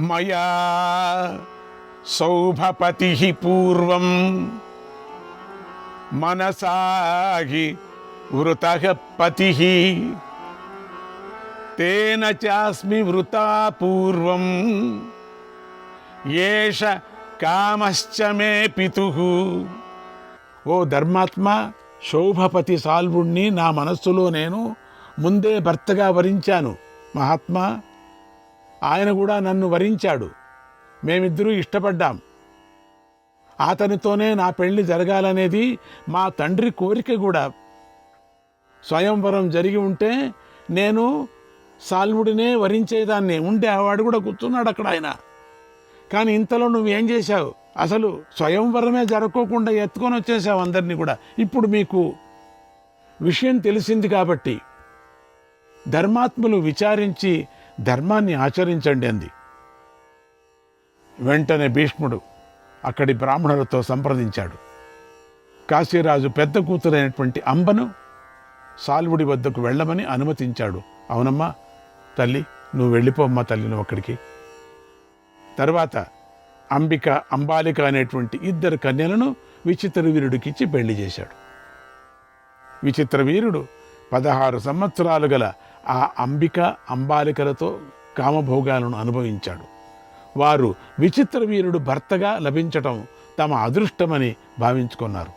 మయా సౌభపతి పూర్వం మనసాహి వృతః పతి తేన చాస్మి వృతా పూర్వం ఏష కామశ్చ మే పితుః. ఓ ధర్మాత్మ, శోభపతి సాల్వుణ్ణి నా మనస్సులో నేను ముందే భర్తగా వరించాను. మహాత్మా, ఆయన కూడా నన్ను వరించాడు. మేమిద్దరూ ఇష్టపడ్డాం. అతనితోనే నా పెళ్లి జరగాలనేది మా తండ్రి కోరిక కూడా. స్వయంవరం జరిగి ఉంటే నేను సాల్వుడినే వరించేదాన్ని. ఉంటే వాడు కూడా కూర్చున్నాడు అక్కడ ఆయన. కానీ ఇంతలో నువ్వేం చేశావు? అసలు స్వయంవరమే జరగకోకుండా ఎత్తుకొని వచ్చేసావు అందరినీ కూడా. ఇప్పుడు మీకు విషయం తెలిసింది కాబట్టి ధర్మాత్ములు విచారించి ధర్మాన్ని ఆచరించండి అంది. వెంటనే భీష్ముడు అక్కడి బ్రాహ్మణులతో సంప్రదించాడు. కాశీరాజు పెద్ద కూతురైనటువంటి అంబను సాల్వుడి వద్దకు వెళ్ళమని అనుమతించాడు. అవునమ్మా తల్లి, నువ్వు వెళ్ళిపోమ్మా తల్లి, నువ్వు అక్కడికి. తర్వాత అంబిక, అంబాలిక అనేటువంటి ఇద్దరు కన్యలను విచిత్రవీరుడికిచ్చి పెళ్లి చేశాడు. విచిత్రవీరుడు 16 సంవత్సరాలు గల ఆ అంబిక, అంబాలికలతో కామభోగాలను అనుభవించాడు. వారు విచిత్రవీరుడు భర్తగా లభించటం తమ అదృష్టమని భావించుకున్నారు.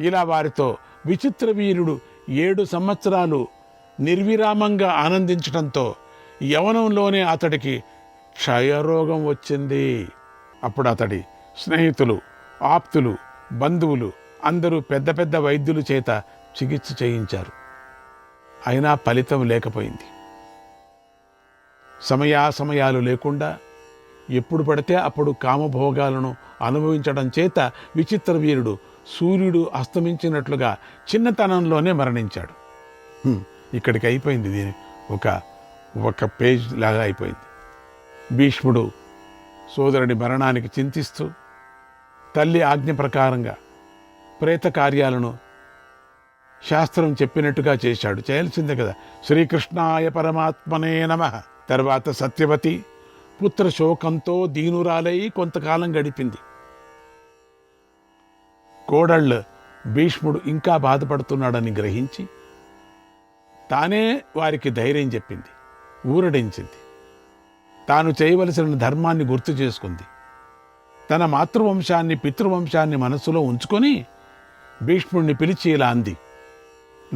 ఇలా వారితో విచిత్రవీరుడు 7 సంవత్సరాలు నిర్విరామంగా ఆనందించటంతో యవనంలోనే అతడికి క్షయరోగం వచ్చింది. అప్పుడు అతడి స్నేహితులు, ఆప్తులు, బంధువులు అందరూ పెద్ద పెద్ద వైద్యుల చేత చికిత్స చేయించారు. అయినా ఫలితం లేకపోయింది. సమయాలు లేకుండా ఎప్పుడు పడితే అప్పుడు కామభోగాలను అనుభవించడం చేత విచిత్రవీరుడు సూర్యుడు అస్తమించినట్లుగా చిన్నతనంలోనే మరణించాడు. ఇక్కడికి అయిపోయింది. దీని ఒక పేజ్ లాగా అయిపోయింది. భీష్ముడు సోదరుడి మరణానికి చింతిస్తూ తల్లి ఆజ్ఞ ప్రకారంగా ప్రేత కార్యాలను శాస్త్రం చెప్పినట్టుగా చేశాడు. చేయాల్సిందే కదా. శ్రీకృష్ణాయ పరమాత్మనే నమః. తర్వాత సత్యవతి పుత్ర శోకంతో దీనురాలై కొంతకాలం గడిపింది. కోడళ్ళు భీష్ముడు ఇంకా బాధపడుతున్నాడని గ్రహించి తానే వారికి ధైర్యం చెప్పింది, ఊరడించింది. తాను చేయవలసిన ధర్మాన్ని గుర్తు చేసుకుంది. తన మాతృవంశాన్ని, పితృవంశాన్ని మనస్సులో ఉంచుకొని భీష్ముడిని పిలిచి ఇలా అంది.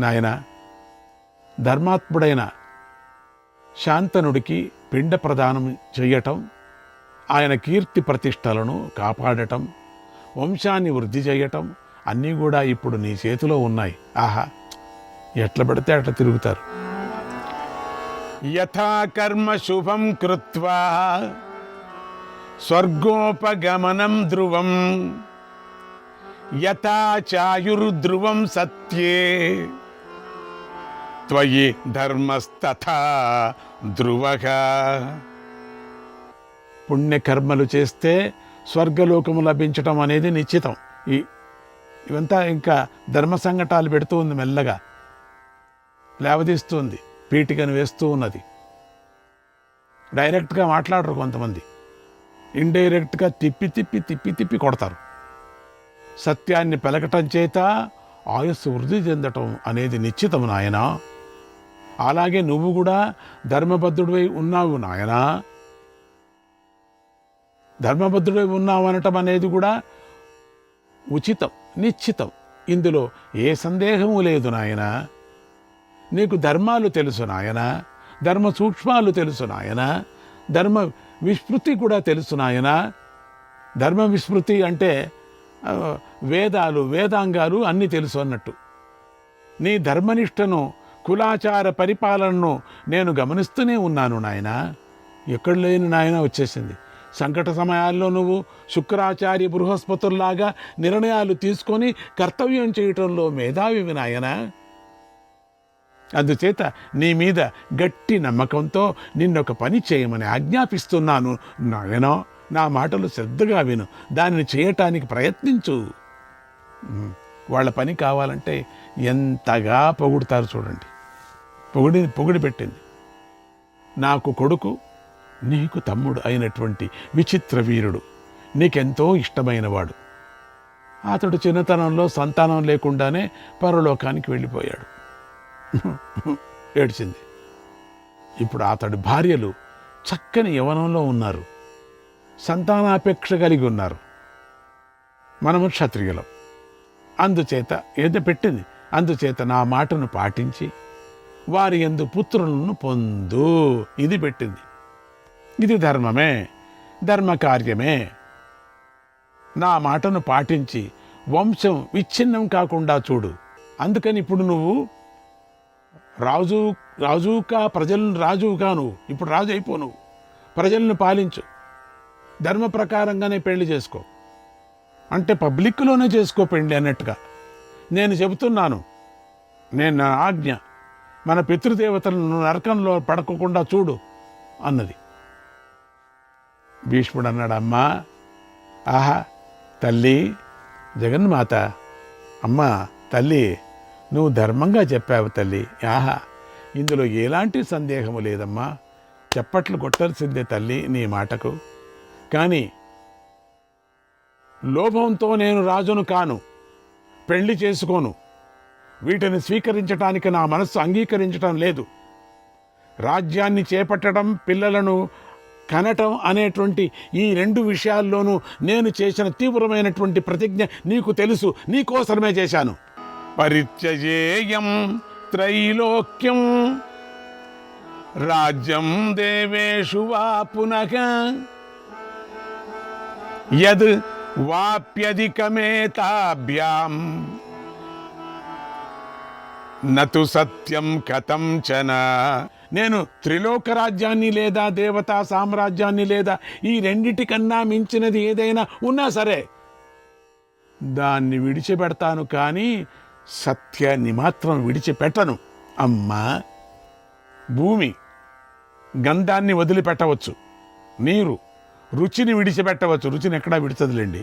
నాయన, ధర్మాత్ముడైన శాంతనుడికి పిండ ప్రదానం చెయ్యటం, ఆయన కీర్తి ప్రతిష్టలను కాపాడటం, వంశాన్ని వృద్ధి చేయటం అన్నీ కూడా ఇప్పుడు నీ చేతిలో ఉన్నాయి. ఆహా, ఎట్లా పడితే అట్లా తిరుగుతారు. యథా కర్మ శుభం కృత్వా స్వర్గోపగమనం ధ్రువం యథా చాయుర్ధ్రువం సత్యే త్వయి ధర్మస్తథా ధ్రువః. పుణ్యకర్మలు చేస్తే స్వర్గలోకము లభించటం అనేది నిశ్చితం. ఇవంతా ఇంకా ధర్మ సంఘటాలు పెడుతూ ఉంది, మెల్లగా లేవదీస్తుంది, పీటికను వేస్తూ ఉన్నది. డైరెక్ట్గా మాట్లాడరు కొంతమంది, ఇండైరెక్ట్గా తిప్పి తిప్పి తిప్పి తిప్పి కొడతారు. సత్యాన్ని పలకటం చేత ఆయుస్సు వృద్ధి చెందటం అనేది నిశ్చితం నాయనా. అలాగే నువ్వు కూడా ధర్మబద్ధుడివై ఉన్నావు నాయనా. ధర్మబద్ధుడై ఉన్నావు అనటం అనేది కూడా ఉచితం, నిశ్చితం. ఇందులో ఏ సందేహము లేదు నాయనా. నీకు ధర్మాలు తెలుసు నాయనా, ధర్మ సూక్ష్మాలు తెలుసు నాయనా, ధర్మ విస్మృతి కూడా తెలుసు నాయనా. ధర్మ విస్మృతి అంటే వేదాలు, వేదాంగాలు అన్నీ తెలుసు అన్నట్టు. నీ ధర్మనిష్టను, కులాచార పరిపాలనను నేను గమనిస్తూనే ఉన్నాను నాయనా. ఎక్కడ లేని నాయన వచ్చేసింది. సంకట సమయాల్లో నువ్వు శుక్రాచార్య బృహస్పతుల్లాగా నిర్ణయాలు తీసుకొని కర్తవ్యం చేయటంలో మేధావివి నాయనా. అందుచేత నీ మీద గట్టి నమ్మకంతో నిన్నొక పని చేయమని ఆజ్ఞాపిస్తున్నాను నాయనా. నా మాటలు శ్రద్ధగా విను, దానిని చేయటానికి ప్రయత్నించు. వాళ్ళ పని కావాలంటే ఎంతగా పొగుడుతారు చూడండి. పొగిడి పెట్టింది. నాకు కొడుకు, నీకు తమ్ముడు అయినటువంటి విచిత్ర వీరుడు నీకెంతో ఇష్టమైనవాడు, అతడు చిన్నతనంలో సంతానం లేకుండానే పరలోకానికి వెళ్ళిపోయాడు. ఏడ్చింది. ఇప్పుడు అతడి భార్యలు చక్కని యవనంలో ఉన్నారు, సంతానాపేక్ష కలిగి ఉన్నారు. మనము క్షత్రియులం, అందుచేత ఏదో పెట్టింది, అందుచేత నా మాటను పాటించి వారి యందు పుత్రులను పొందు, ఇది పెట్టింది. ఇది ధర్మమే, ధర్మకార్యమే. నా మాటను పాటించి వంశం విచ్ఛిన్నం కాకుండా చూడు. అందుకని ఇప్పుడు నువ్వు రాజుకా ప్రజలను రాజుగా నువ్వు ఇప్పుడు రాజు అయిపో, నువ్వు ప్రజలను పాలించు, ధర్మ ప్రకారంగానే పెళ్లి చేసుకో అంటే పబ్లిక్లోనే చేసుకో పెళ్లి అన్నట్టుగా నేను చెబుతున్నాను. నేను నా ఆజ్ఞ, మన పితృదేవతలను నరకంలో పడకుండా చూడు అన్నది. భీష్ముడు అన్నాడు, అమ్మా, ఆహా తల్లి జగన్మాత, అమ్మా తల్లి, నువ్వు ధర్మంగా చెప్పావు తల్లి, ఆహా ఇందులో ఎలాంటి సందేహము లేదమ్మా, చప్పట్లు కొట్టాల్సిందే తల్లి నీ మాటకు. కానీ లోభంతో నేను రాజును కాను, పెళ్లి చేసుకోను, వీటిని స్వీకరించటానికి నా మనస్సు అంగీకరించటం లేదు. రాజ్యాన్ని చేపట్టడం, పిల్లలను కనటం అనేటువంటి ఈ రెండు విషయాల్లోనూ నేను చేసిన తీవ్రమైనటువంటి ప్రతిజ్ఞ నీకు తెలుసు, నీకోసమే చేశాను. పరిత్యజేయం త్రైలోక్యం రాజ్యం దేవేషు వా పునః యద్ వాప్యధికమేతాభ్యాం నతు సత్యం కథం చన. నేను త్రిలోక రాజ్యాన్ని లేదా దేవతా సామ్రాజ్యాన్ని లేదా ఈ రెండిటికన్నా మించినది ఏదైనా ఉన్నా సరే దాన్ని విడిచిపెడతాను, కానీ సత్యాన్ని మాత్రం విడిచిపెట్టను. అమ్మా, భూమి గంధాన్ని వదిలిపెట్టవచ్చు, నీరు రుచిని విడిచిపెట్టవచ్చు, రుచిని ఎక్కడా విడిచదులేండి,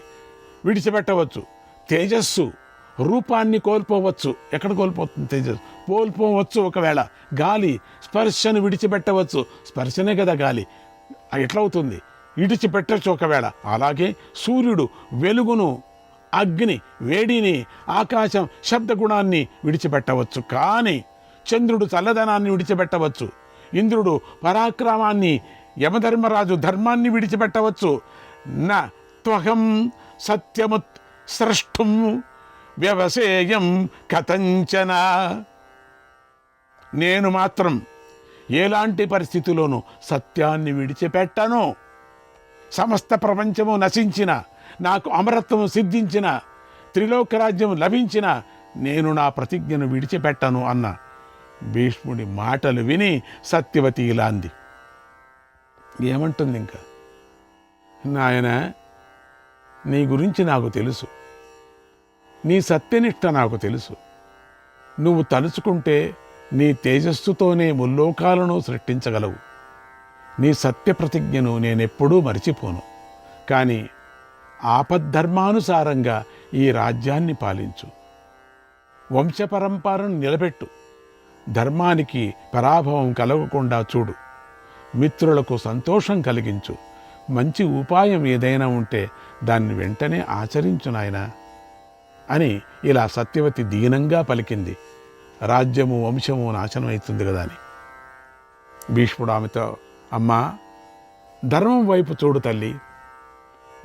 విడిచిపెట్టవచ్చు. తేజస్సు రూపాన్ని కోల్పోవచ్చు, ఎక్కడ కోల్పోతుంది తేజస్సు? కోల్పోవచ్చు. ఒకవేళ గాలి స్పర్శను విడిచిపెట్టవచ్చు, స్పర్శనే కదా గాలి, ఎట్లవుతుంది? విడిచిపెట్టచ్చు ఒకవేళ. అలాగే సూర్యుడు వెలుగును, అగ్ని వేడిని, ఆకాశం శబ్దగుణాన్ని విడిచిపెట్టవచ్చు, కానీ చంద్రుడు చల్లదనాన్ని విడిచిపెట్టవచ్చు, ఇంద్రుడు పరాక్రమాన్ని, యమధర్మరాజు ధర్మాన్ని విడిచిపెట్టవచ్చు. నా త్వహం సత్యముత్ స్రష్టం వ్యవసేయం కథంచన. నేను మాత్రం ఎలాంటి పరిస్థితిలోనూ సత్యాన్ని విడిచిపెట్టను. సమస్త ప్రపంచము నశించిన, నాకు అమరత్వము సిద్ధించిన, త్రిలోకరాజ్యం లభించిన, నేను నా ప్రతిజ్ఞను విడిచిపెట్టను అన్న భీష్ముడి మాటలు విని సత్యవతి ఇలా అంది. ఏమంటుంది ఇంకా? నాయన, నీ గురించి నాకు తెలుసు, నీ సత్యనిష్ట నాకు తెలుసు. నువ్వు తలుచుకుంటే నీ తేజస్సుతోనే ముల్లోకాలను సృష్టించగలవు. నీ సత్య ప్రతిజ్ఞను నేనెప్పుడూ మరిచిపోను. కానీ ఆపద్ధర్మానుసారంగా ఈ రాజ్యాన్ని పాలించు, వంశపరంపరను నిలబెట్టు, ధర్మానికి పరాభవం కలగకుండా చూడు, మిత్రులకు సంతోషం కలిగించు, మంచి ఉపాయం ఏదైనా ఉంటే దాన్ని వెంటనే ఆచరించు నాయనా అని ఇలా సత్యవతి దీనంగా పలికింది. రాజ్యము వంశము నాశనం అవుతుంది కదా అని. భీష్ముడు ఆమెతో, అమ్మా, ధర్మం వైపు చూడు తల్లి,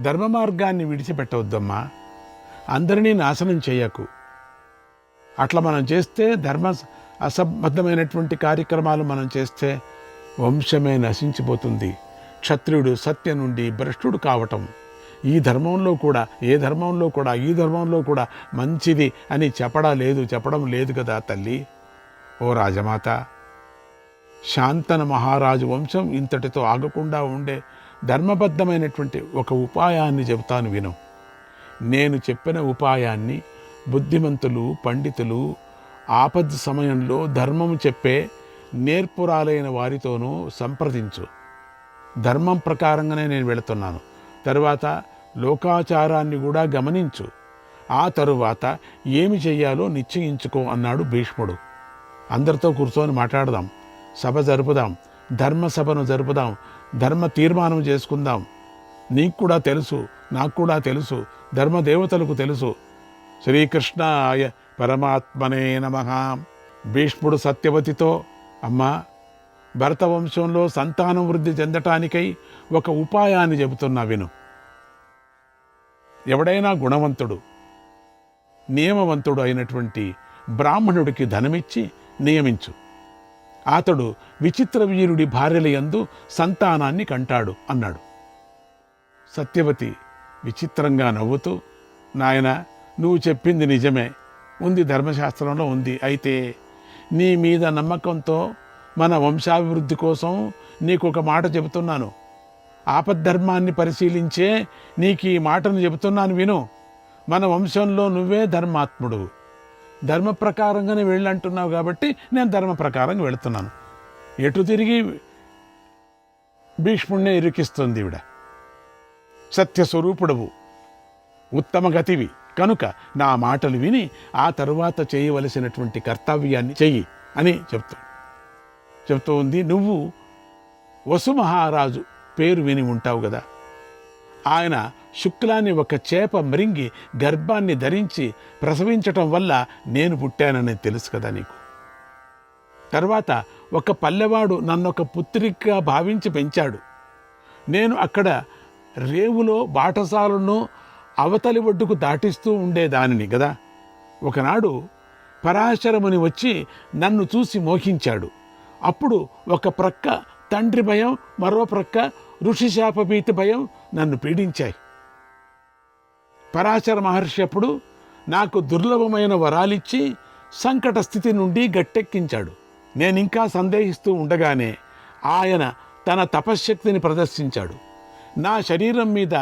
ధర్మ మార్గాన్ని విడిచిపెట్టవద్దమ్మా, అందరినీ నాశనం చేయకు. అట్లా మనం చేస్తే, ధర్మ అసంబద్ధమైనటువంటి కార్యక్రమాలు మనం చేస్తే వంశమే నశించిపోతుంది. క్షత్రియుడు సత్య నుండి భ్రష్టుడు కావటం ఈ ధర్మంలో కూడా, ఈ ధర్మంలో కూడా మంచిది అని చెప్పడం లేదు కదా తల్లి. ఓ రాజమాత, శాంతన మహారాజు వంశం ఇంతటితో ఆగకుండా ఉండే ధర్మబద్ధమైనటువంటి ఒక ఉపాయాన్ని చెబుతాను విను. నేను చెప్పిన ఉపాయాన్ని బుద్ధిమంతులు, పండితులు, ఆపద సమయంలో ధర్మం చెప్పే నేర్పురాలైన వారితోనూ సంప్రదించు. ధర్మం ప్రకారంగానే నేను వెళుతున్నాను. తరువాత లోకాచారాన్ని కూడా గమనించు. ఆ తరువాత ఏమి చెయ్యాలో నిశ్చయించుకో అన్నాడు భీష్ముడు. అందరితో కూర్చొని మాట్లాడదాం, సభ జరుపుదాం, ధర్మసభను జరుపుదాం, ధర్మ తీర్మానం చేసుకుందాం. నీకు కూడా తెలుసు, నాకు కూడా తెలుసు, ధర్మదేవతలకు తెలుసు. శ్రీకృష్ణాయ పరమాత్మనే నమః. భీష్ముడు సత్యవతితో, అమ్మా, భరతవంశంలో సంతానం వృద్ధి చెందటానికై ఒక ఉపాయాన్ని చెబుతున్నా విను. ఎవడైనా గుణవంతుడు, నియమవంతుడు అయినటువంటి బ్రాహ్మణుడికి ధనమిచ్చి నియమించు. అతడు విచిత్ర వీరుడి భార్యల యందు సంతానాన్ని కంటాడు అన్నాడు. సత్యవతి విచిత్రంగా నవ్వుతూ, నాయన, నువ్వు చెప్పింది నిజమే, ఉంది, ధర్మశాస్త్రంలో ఉంది. అయితే నీ మీద నమ్మకంతో మన వంశాభివృద్ధి కోసం నీకు ఒక మాట చెబుతున్నాను. ఆపద్ధర్మాన్ని పరిశీలించే నీకు ఈ మాటను చెబుతున్నాను విను. మన వంశంలో నువ్వే ధర్మాత్ముడు, ధర్మ ప్రకారంగానే వెళ్ళంటున్నావు కాబట్టి నేను ధర్మ ప్రకారంగా వెళుతున్నాను. ఎటు తిరిగి భీష్ముడినే ఇరికిస్తుంది ఈవిడ. సత్యస్వరూపుడవు, ఉత్తమ గతివి కనుక నా మాటలు విని ఆ తరువాత చేయవలసినటువంటి కర్తవ్యాన్ని చెయ్యి అని చెప్తూ ఉంది. నువ్వు వసుమహారాజు పేరు విని ఉంటావు కదా. ఆయన శుక్లాన్ని ఒక చేప మృంగి గర్భాన్ని ధరించి ప్రసవించటం వల్ల నేను పుట్టానని తెలుసు కదా నీకు. తర్వాత ఒక పల్లెవాడు నన్నొక పుత్రికగా భావించి పెంచాడు. నేను అక్కడ రేవులో బాటసాలను అవతలి ఒడ్డుకు దాటిస్తూ ఉండేదానిని కదా. ఒకనాడు పరాశరముని వచ్చి నన్ను చూసి మోహించాడు. అప్పుడు ఒక ప్రక్క తండ్రి భయం, మరో ప్రక్క ఋషిశాపభీతి భయం నన్ను పీడించాయి. పరాశర మహర్షి అప్పుడు నాకు దుర్లభమైన వరాలిచ్చి సంకట స్థితి నుండి గట్టెక్కించాడు. నేనింకా సందేహిస్తూ ఉండగానే ఆయన తన తపశ్శక్తిని ప్రదర్శించాడు. నా శరీరం మీద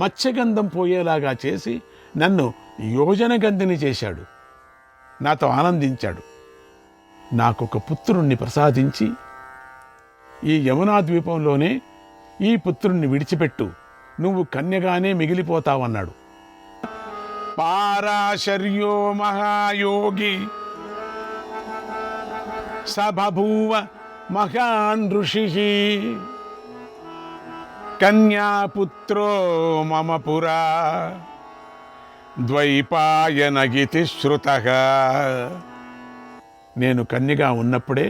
మత్స్యగంధం పోయేలాగా చేసి నన్ను యోజనగంధిని చేశాడు. నాతో ఆనందించాడు. నాకొక పుత్రుణ్ణి ప్రసాదించి, ఈ యమునా ద్వీపంలోనే ఈ పుత్రుణ్ణి విడిచిపెట్టు, నువ్వు కన్యగానే మిగిలిపోతావన్నాడు. పారాశర్యో మహాయోగి సబభూవ మహాన్ ఋషి కన్యాపుత్రో మమ పురా ద్వైపాయనగితి శ్రుతః. నేను కన్యగా ఉన్నప్పుడే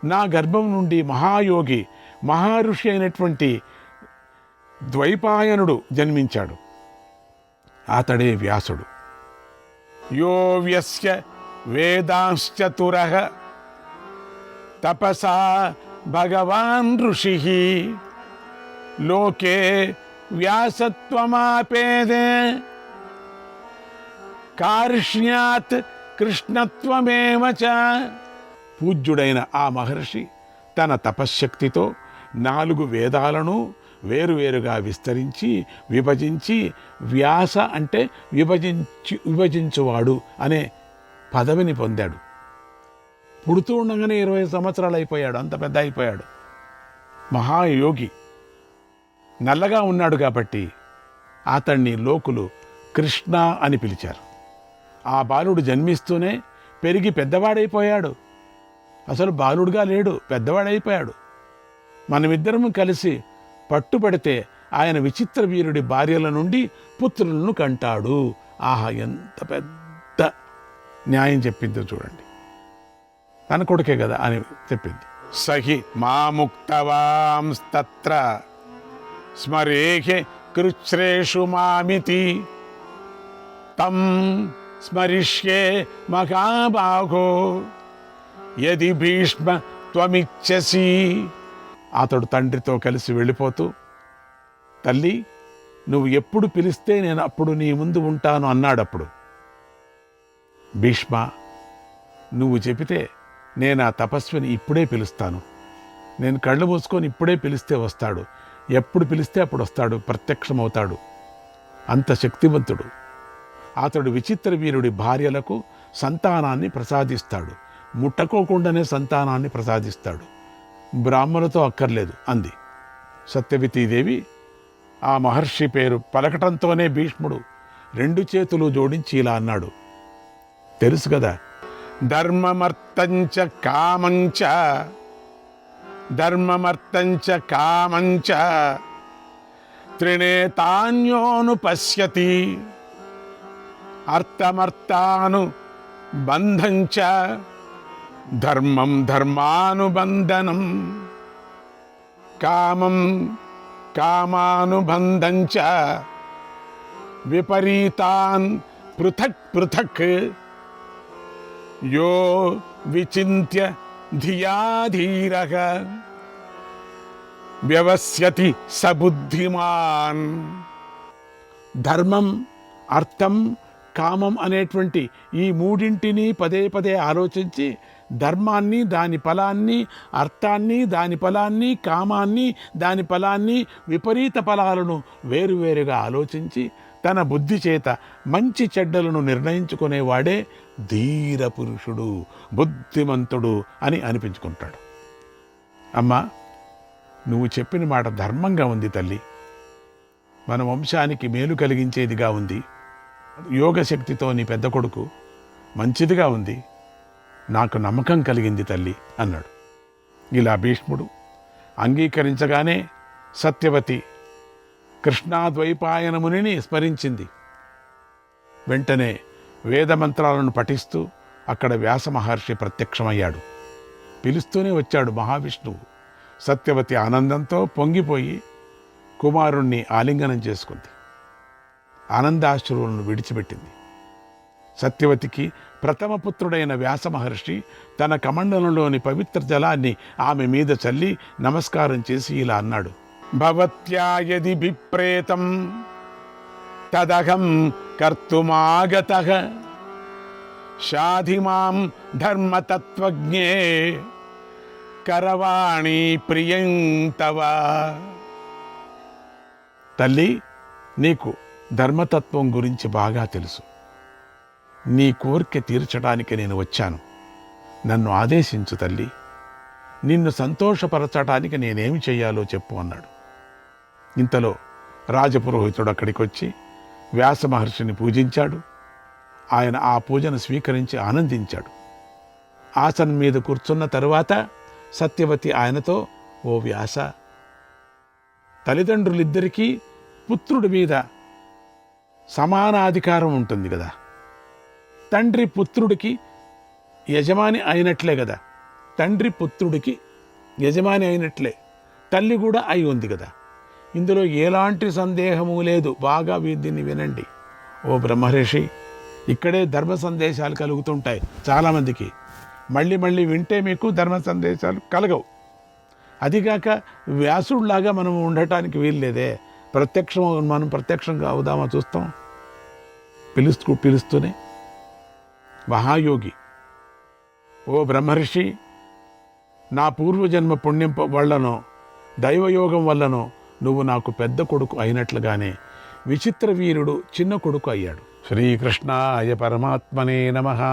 నా గర్భం నుండి మహాయోగి, మహర్షి అయినటువంటి ద్వైపాయనుడు జన్మించాడు. అతడే వ్యాసుడు. యో వ్యస్య వేదాంశ్చతురః తపసా భగవాన్ ఋషి లోకే వ్యాసత్వమాపేదే కార్ష్ణ్యాత్ కృష్ణత్వమేవ చ. పూజ్యుడైన ఆ మహర్షి తన తపశ్శక్తితో 4 వేదాలను వేరువేరుగా విభజించి వ్యాస అంటే విభజించువాడు అనే పదవిని పొందాడు. పుడుతూ ఉండగానే 20 సంవత్సరాలు అయిపోయాడు, అంత పెద్ద అయిపోయాడు. మహాయోగి. నల్లగా ఉన్నాడు కాబట్టి అతన్ని లోకులు కృష్ణ అని పిలిచారు. ఆ బాలుడు జన్మిస్తూనే పెరిగి పెద్దవాడైపోయాడు. అసలు బాలుడుగా లేడు, పెద్దవాడైపోయాడు. మనమిద్దరము కలిసి పట్టుబడితే ఆయన విచిత్ర వీరుడి భార్యల నుండి పుత్రులను కంటాడు. ఆహా, ఎంత పెద్ద న్యాయం చెప్పిందో చూడండి. తన కొడుకే కదా అని చెప్పింది. సహి మాముక్తవాంస్తత్ర స్మరేహే కృచ్ఛ్రేషు మామితి తం స్మరిష్యే మహాబాహో యది భీష్మ త్వమిచ్చసి. అతడు తండ్రితో కలిసి వెళ్ళిపోతూ, తల్లి, నువ్వు ఎప్పుడు పిలిస్తే నేను అప్పుడు నీ ముందు ఉంటాను అన్నాడప్పుడు. భీష్మ, నువ్వు చెబితే నేను ఆ తపస్విని ఇప్పుడే పిలుస్తాను. నేను కళ్ళు మూసుకొని ఇప్పుడే పిలిస్తే వస్తాడు, ఎప్పుడు పిలిస్తే అప్పుడు వస్తాడు, ప్రత్యక్షమవుతాడు. అంత శక్తివంతుడు. అతడు విచిత్ర వీరుడి భార్యలకు సంతానాన్ని ప్రసాదిస్తాడు. ముట్టకోకుండానే సంతానాన్ని ప్రసాదిస్తాడు. బ్రాహ్మణులతో అక్కర్లేదు అంది సత్యవతీదేవి. ఆ మహర్షి పేరు పలకటంతోనే భీష్ముడు 2 చేతులు జోడించి ఇలా అన్నాడు. తెలుసు కదా, ధర్మమర్థంచ కామంచ ధర్మమర్థంచ కామంచ త్రినేతాన్యోను పశ్యతి అర్థమర్థాను బంధంచ ధర్మం ధర్మానుబంధనం కామం కామానుబంధంచ విపరీతాన్ పృథక్ పృథక్ యో విచింత్య ధియా ధీరః వ్యవస్యతి సబుద్ధిమాన్. ధర్మం, అర్థం, కామం అనేటువంటి ఈ మూడింటిని పదే పదే ఆలోచించి ధర్మాన్ని దాని ఫలాన్ని, అర్థాన్ని దాని ఫలాన్ని, కామాన్ని దాని ఫలాన్ని, విపరీత ఫలాలను వేరువేరుగా ఆలోచించి తన బుద్ధి చేత మంచి చెడ్డలను నిర్ణయించుకునేవాడే ధీర పురుషుడు, బుద్ధిమంతుడు అని అనిపించుకుంటాడు. అమ్మా, నువ్వు చెప్పిన మాట ధర్మంగా ఉంది తల్లి, మన వంశానికి మేలు కలిగించేదిగా ఉంది, యోగశక్తితో నీ పెద్ద కొడుకు మంచిదిగా ఉంది, నాకు నమ్మకం కలిగింది తల్లి అన్నాడు. ఇలా భీష్ముడు అంగీకరించగానే సత్యవతి కృష్ణాద్వైపాయన మునిని స్మరించింది. వెంటనే వేదమంత్రాలను పఠిస్తూ అక్కడ వ్యాస మహర్షి ప్రత్యక్షమయ్యాడు. పిలుస్తూనే వచ్చాడు మహావిష్ణువు. సత్యవతి ఆనందంతో పొంగిపోయి కుమారుణ్ణి ఆలింగనం చేసుకుంది. ఆనందాశ్రువులను విడిచిపెట్టింది. సత్యవతికి ప్రథమ పుత్రుడైన వ్యాస మహర్షి తన కమండలంలోని పవిత్ర జలాన్ని ఆమె మీద చల్లి నమస్కారం చేసి ఇలా అన్నాడు: భవత్యా యది బిప్రేతం తదహం కర్తుమాగతః షాధిమాం ధర్మతత్వజ్ఞే కరవాణి ప్రియం తవ. తల్లి, నీకు ధర్మతత్వం గురించి బాగా తెలుసు. నీ కోరిక తీర్చడానికి నేను వచ్చాను. నన్ను ఆదేశించు తల్లి. నిన్ను సంతోషపరచడానికి నేనేమి చెయ్యాలో చెప్పు అన్నాడు. ఇంతలో రాజపురోహితుడు అక్కడికి వచ్చి వ్యాస మహర్షిని పూజించాడు. ఆయన ఆ పూజను స్వీకరించి ఆనందించాడు. ఆసనం మీద కూర్చున్న తరువాత సత్యవతి ఆయనతో, ఓ వ్యాస, తల్లిదండ్రులిద్దరికీ పుత్రుడి మీద సమానాధికారం ఉంటుంది కదా. తండ్రి పుత్రుడికి యజమాని అయినట్లే కదా. తండ్రి పుత్రుడికి యజమాని అయినట్లే తల్లి కూడా అయి ఉంది కదా. ఇందులో ఎలాంటి సందేహము లేదు. బాగా దీన్ని వినండి. ఓ బ్రహ్మర్షి, ఇక్కడే ధర్మ సందేశాలు కలుగుతుంటాయి చాలామందికి. మళ్ళీ మళ్ళీ వింటే మీకు ధర్మ సందేశాలు కలగవు. అదిగాక వ్యాసుడిలాగా మనం ఉండటానికి వీల్లేదే. మనం ప్రత్యక్షంగా అవుదామా చూస్తాం. పిలుస్తూనే మహాయోగి, ఓ బ్రహ్మర్షి, నా పూర్వజన్మ పుణ్యం వల్లనో దైవయోగం వల్లనో నువ్వు నాకు పెద్ద కొడుకు అయినట్లుగానే విచిత్ర వీరుడు చిన్న కొడుకు అయ్యాడు. శ్రీకృష్ణాయ పరమాత్మనే నమః.